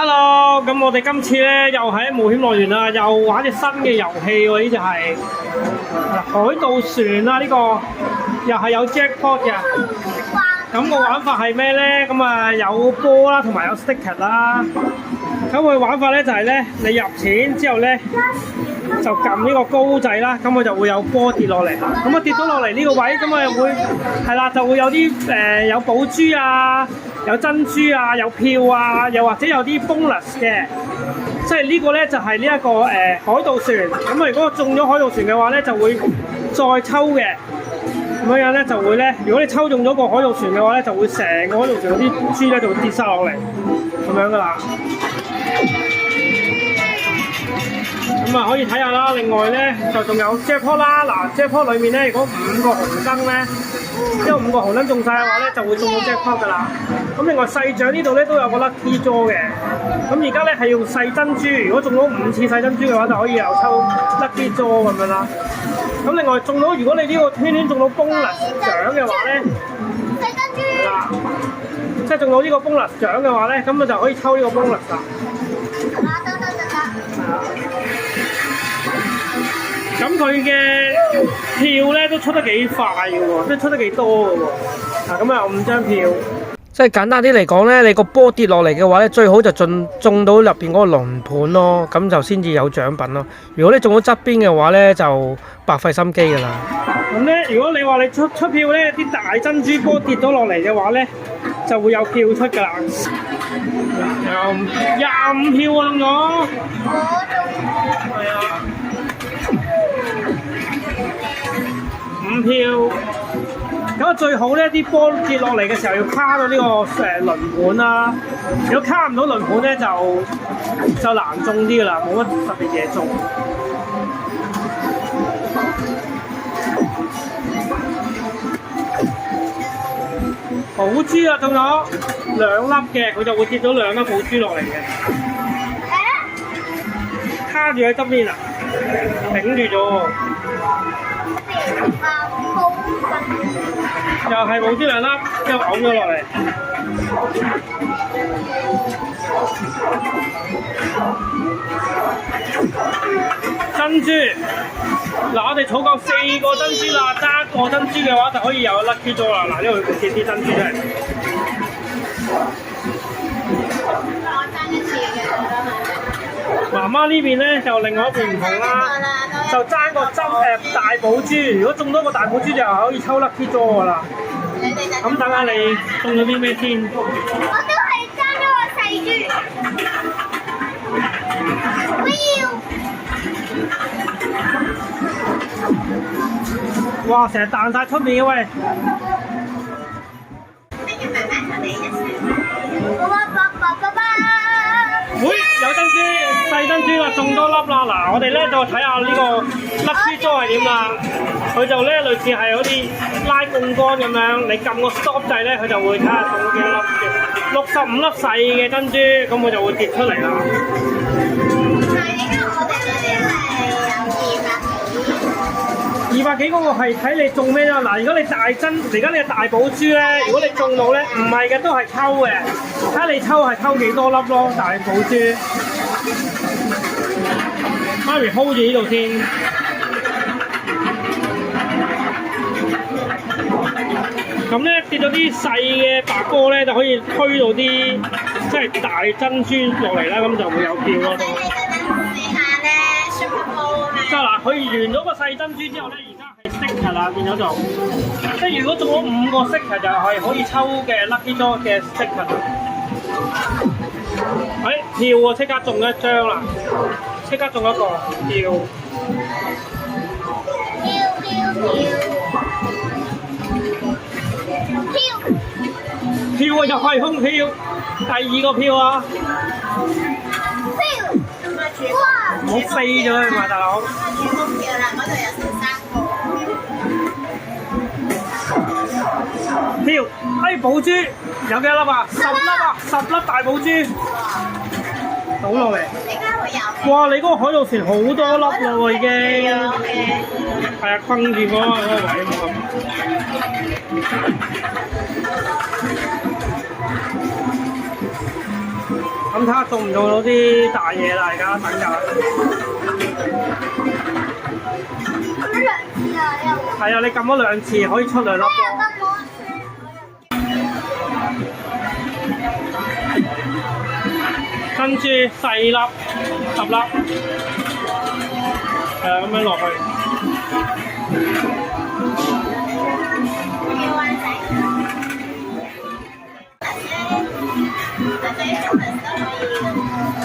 Hello，咁我哋今次咧又喺冒險樂園啦，又玩隻新嘅遊戲喎，呢隻係海盜船啦，呢個又係有 jackpot 嘅。咁個玩法係咩咧？咁啊有波啦，同埋有 sticker 啦。咁佢玩法咧就係咧，你入錢之後咧就撳呢個高掣啦，咁佢就會有波跌落嚟。咁啊跌咗落嚟呢個位，咁啊會係啦，就會有啲有寶珠啊。有珍珠啊，有票啊，又或者有啲 bonus 嘅，即係呢個咧就係呢一個海盜船。咁啊，如果中咗海盜船嘅話咧，就會再抽嘅。咁樣咧就會咧，如果你抽中咗個海盜船嘅話咧，就會成個海盜船嗰啲珠咧就會跌晒落嚟，咁樣噶啦。咁啊可以睇下啦。另外咧就仲有 jackpot 啦。嗱 jackpot 裏面咧，如果5個紅燈咧，因為5個紅燈中晒嘅話咧，就會中到 jackpot 噶啦。咁另外細獎呢度咧都有個 lucky draw 嘅。咁而家咧係用細珍珠，如果中到5次細珍珠嘅話，就可以又抽 lucky draw 咁樣啦。咁另外中到，如果你呢個圈圈中到 bonus 獎嘅話咧，細珍珠啦，即係中到呢個 bonus 獎嘅話咧，咁就可以抽呢個 bonus 啦。咁佢嘅票咧都出得幾快嘅喎，即係出得幾多嘅喎。嗱，咁啊有5張票。即係簡單啲嚟講咧，你個波跌落嚟嘅話咧，最好就中到入邊嗰個輪盤咯，咁就先至有獎品咯。如果你中咗側邊嘅話咧，就白費心機㗎啦。咁咧，如果你話你出票咧，啲大珍珠波跌咗落嚟嘅話咧，就會有票出㗎啦。有25票啊，中咗。係啊。5票。咁啊最好咧，啲波跌落嚟嘅時候要卡到呢個輪盤啦。如果卡唔到輪盤咧，就難中啲㗎啦，冇乜特別嘢中。寶珠啊，中咗2粒嘅，佢就會跌到2粒寶珠落嚟嘅。卡住喺側邊啊，頂住咗喎。又係寶珠2粒，之後嘔咗落嚟。珍珠，嗱我哋儲夠4個珍珠啦，揸1個珍珠嘅話就可以有 lucky draw 啦。嗱，因為佢跌啲珍珠出嚟。媽媽呢邊咧就另外一邊唔同啦，就爭個大寶珠，如果中多個大寶珠就可以抽 lucky draw 噶啦。咁等下你中咗啲咩先？我都係爭咗個細珠。哇！成日彈晒出面嘅喂。有珍珠，細珍珠啦，中多粒啦。嗱，我哋咧就睇下呢個 lucky draw 係點啦。佢就咧類似係好似拉槓桿咁樣，你撳個 stop 掣咧，佢就會睇下中咗幾多粒嘅。65粒細嘅珍珠，咁佢就會跌出嚟啦。200幾嗰個係睇你中咩啦。嗱，如果你大珍，而家你嘅大寶珠咧，如果你中到咧，唔係嘅都係抽嘅，睇下你抽係抽幾多粒咯，大寶珠。媽咪 hold 住呢度先。咁咧跌咗啲細嘅白波咧，就可以推到啲即係大珍珠落嚟啦，咁就會有票咯。即係嗱，佢完咗個細珍珠之後咧，而家係 sticker 啦，變咗做即係如果中咗5個 sticker 就係可以抽嘅 lucky draw 嘅 sticker。票喎，即刻中1張啦，即刻中1個票。票啊，又係空票，第2個票啊！我飛咗佢嘛，大佬。票，寶珠有幾粒啊？10粒啊！10粒大寶珠。倒落嚟。哇！你嗰個海盜船好多粒咯已經。係啊，困住嗰個位冇咁。咁睇下中唔中到啲大嘢啦，而家等緊。係啊，你撳咗2次可以出2粒波。珍珠細粒10粒，咁樣落去。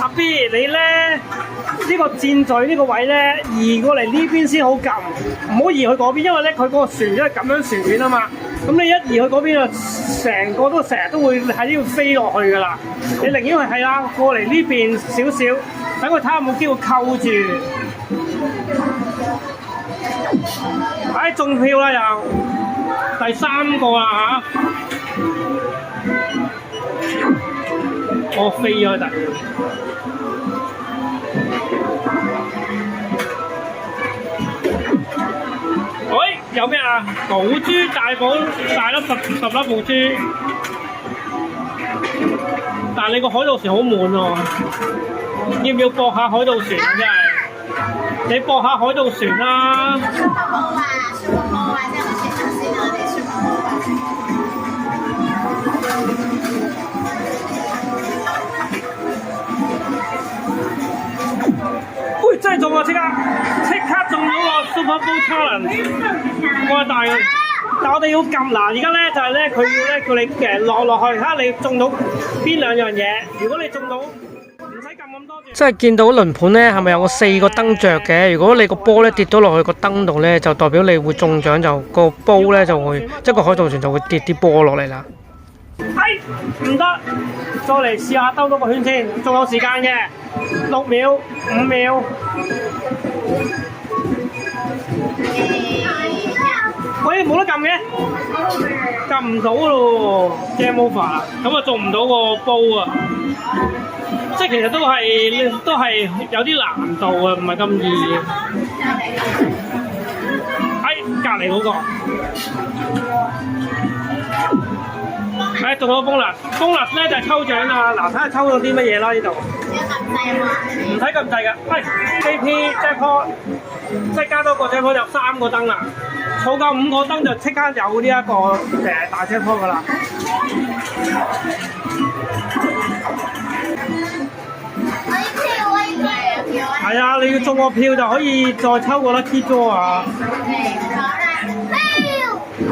阿 B， 你咧呢個箭嘴呢個位咧移過嚟呢邊先好撳，唔好移去嗰邊，因為咧佢嗰個旋因為咁樣旋轉啊嘛。咁你一移去嗰邊啊，成個都成日都會喺呢度飛落去噶啦。你寧願係啦，過嚟呢邊少少，等佢睇下有冇機會扣住。唉，中票啦又，第3個啦嚇。我飛咗突。喂，有咩啊？寶珠大寶大粒10粒寶珠，但係你個海盜船好滿喎，要唔要駁下海盜船啊？真係，你駁下海盜船啦。喂，真係中啊！即刻中咗個 Super Bowl Challenge， 哇大嘅！但我哋要撳嗱，而家咧就係咧，佢要咧叫你落去，睇下你中到邊2樣嘢。如果你中到，唔使撳咁多。即係見到輪盤咧，係咪有個4個燈着嘅？如果你個波咧跌到落去個燈度咧，就代表你會中獎，就個煲咧就會，即係個海盜船就會跌啲波落嚟啦。哎，唔得，再嚟試下兜多個圈先，仲有時間嘅，6秒、5秒。喂，冇得撳嘅，撳唔到咯 ，game over， 咁啊中唔到個煲啊！即係其實都係有啲難度啊，唔係咁易。隔離嗰個。中咗bonus咧就係抽獎啊！嗱，睇下抽到啲乜嘢啦呢度。唔使咁滯㗎，JP Jackpot， 即係加多個 Jackpot 有3個燈啦，儲夠5個燈就即刻有呢一個大 Jackpot 㗎啦。係啊，你要中個票就可以再抽個 Lucky Draw 啊！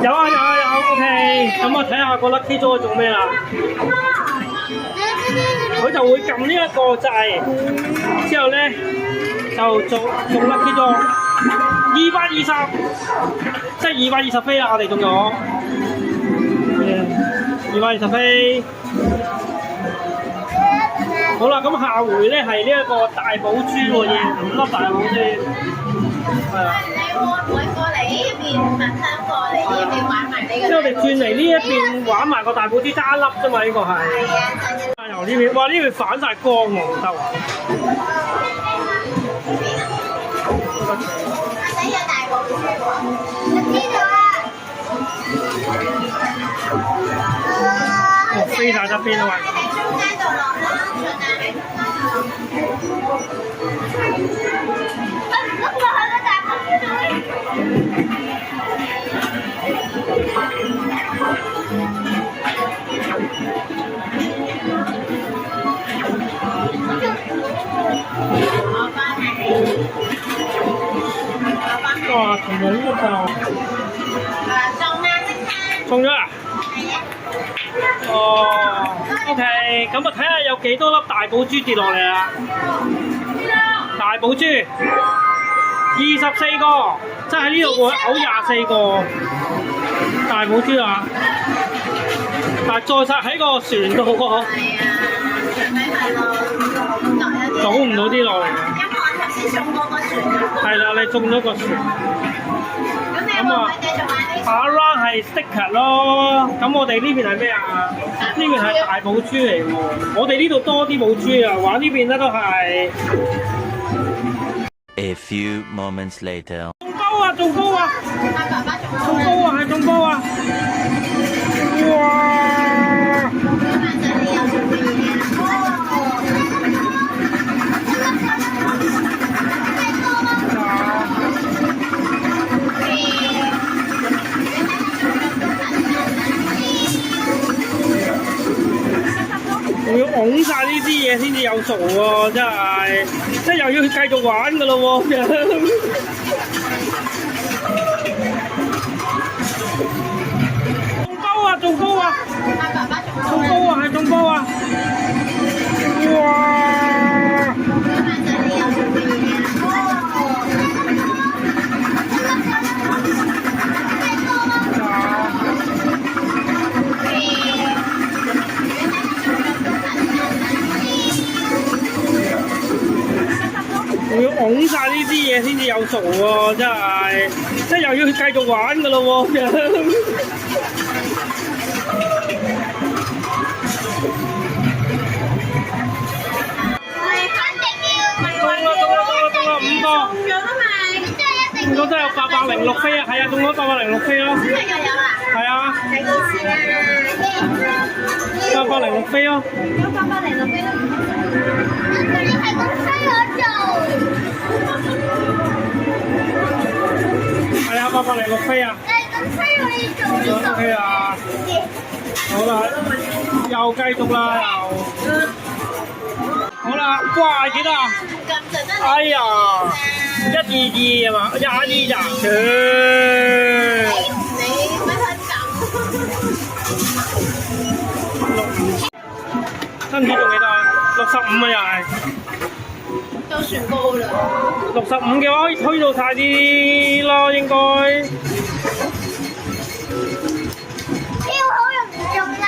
有，OK， 咁我睇下個 Lucky Draw 做咩啦？佢就會撳呢一個掣，之後咧就中 Lucky Draw 220，即係220飛啦！我哋中咗220飛。好啦，咁下回咧係呢一個大寶珠喎，要5粒大寶珠，係啊。你會唔會過嚟呢一邊特登過嚟呢邊玩埋呢個？即係我哋轉嚟呢一邊玩埋個大寶珠，揸一粒啫嘛，呢個係。係啊。由呢邊，哇！呢邊反晒光喎，唔得啊！仔有大寶珠喎，知道啊。飛晒側邊啊嘛！中間度落啦，盡量喺中間度。咁我去個大寶珠度。哇！同樣呢個中咗啊！哦 ，OK， 咁啊睇下有幾多粒大寶珠跌落嚟啦！大寶珠24個，即係喺呢度會嘔24個大寶珠啊！但係再撒喺個船度喎，倒唔到啲落嚟。因為我頭先中過個船。係啦，你中咗個船。咁啊，下 round 係 sticker 咯。咁我哋呢邊係咩啊？呢邊係大寶珠嚟喎。我哋呢度多啲寶珠啊，玩呢邊咧都係。A few moments later。仲高啊！仲高啊！係仲高啊！哇！仲要拱晒呢啲嘢先至有數喎，真係，即係又要繼續玩噶咯喎。仲高啊！仲高啊！仲高啊！係仲高啊！哇！仲要拱晒呢啲嘢先至有數喎，真係，即係又要繼續玩噶咯喎。中咗真係有806飛啊！係啊，中咗806飛咯。係啊。806飛咯。有806飛咯。你係咁衰我做。係啊，806飛啊。你係咁衰我要做呢個。OK 啊。好啦，又繼續啦，又。好啦，哇，幾多啊？哎呀，122係嘛？122咋？今次仲幾多啊？65啊又係。都算高啦。65嘅話可以推到晒啲咯，應該。超好用唔用啦？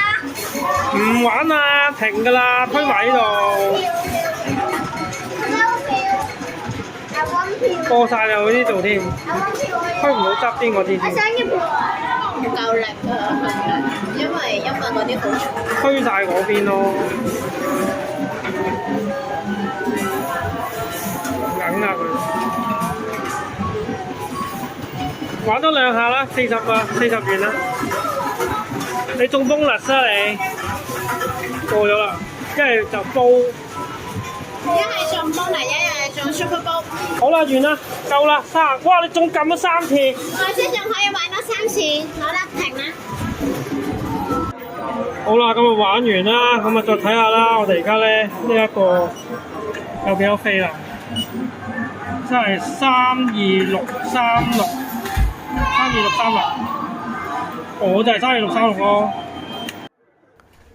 唔玩啦，停㗎啦，推埋呢度。過晒啦，嗰啲度添，推唔到側邊嗰啲添。我想要唔夠力啊，因為嗰啲好重。推晒嗰邊咯，硬啊佢。玩多兩下啦，40啊，40元啦。你中bonus啊你？過咗啦，一係就煲。一係中bonus，一係中 super bowl。好啦，完啦，夠啦，30，哇！你仲撳咗3次。我先仲可以玩多3次，好啦，停啦。好啦，咁啊玩完啦，咁啊再睇下啦。我哋而家咧呢一個有幾多飛啦？真係32636，32636。我就係32636咯。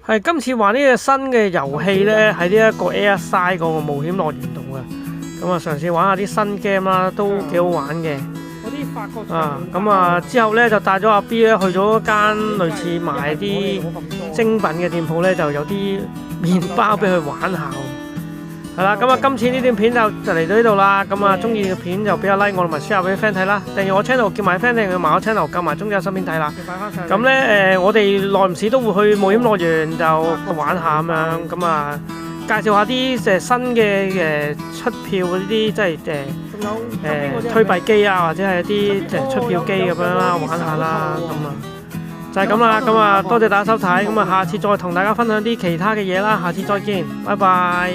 係今次玩呢個新嘅遊戲咧，喺呢一個 Airside 嗰個冒險樂園度嘅。咁啊，嘗試玩下啲新 game 啦，都幾好玩嘅。啊，咁啊之後咧就帶咗阿 B 咧去咗一間類似賣啲精品嘅店鋪咧，就有啲麵包俾佢玩下。係啦，咁啊今次呢段片就嚟到呢度啦。咁啊中意嘅片就俾個 like 我同埋 share 俾 friend 睇啦。訂閱我 channel 叫埋 friend 訂閱埋我 channel 撳埋中間身邊睇啦。咁咧我哋耐唔時都會去冒險樂園就玩下咁樣。咁啊介紹下啲新嘅出票嗰啲即係推幣機啊，或者係一啲出票機咁樣啦，玩下啦。咁啊就係咁啦。咁啊多謝大家收睇。咁啊下次再同大家分享啲其他嘅嘢啦。下次再見，拜拜。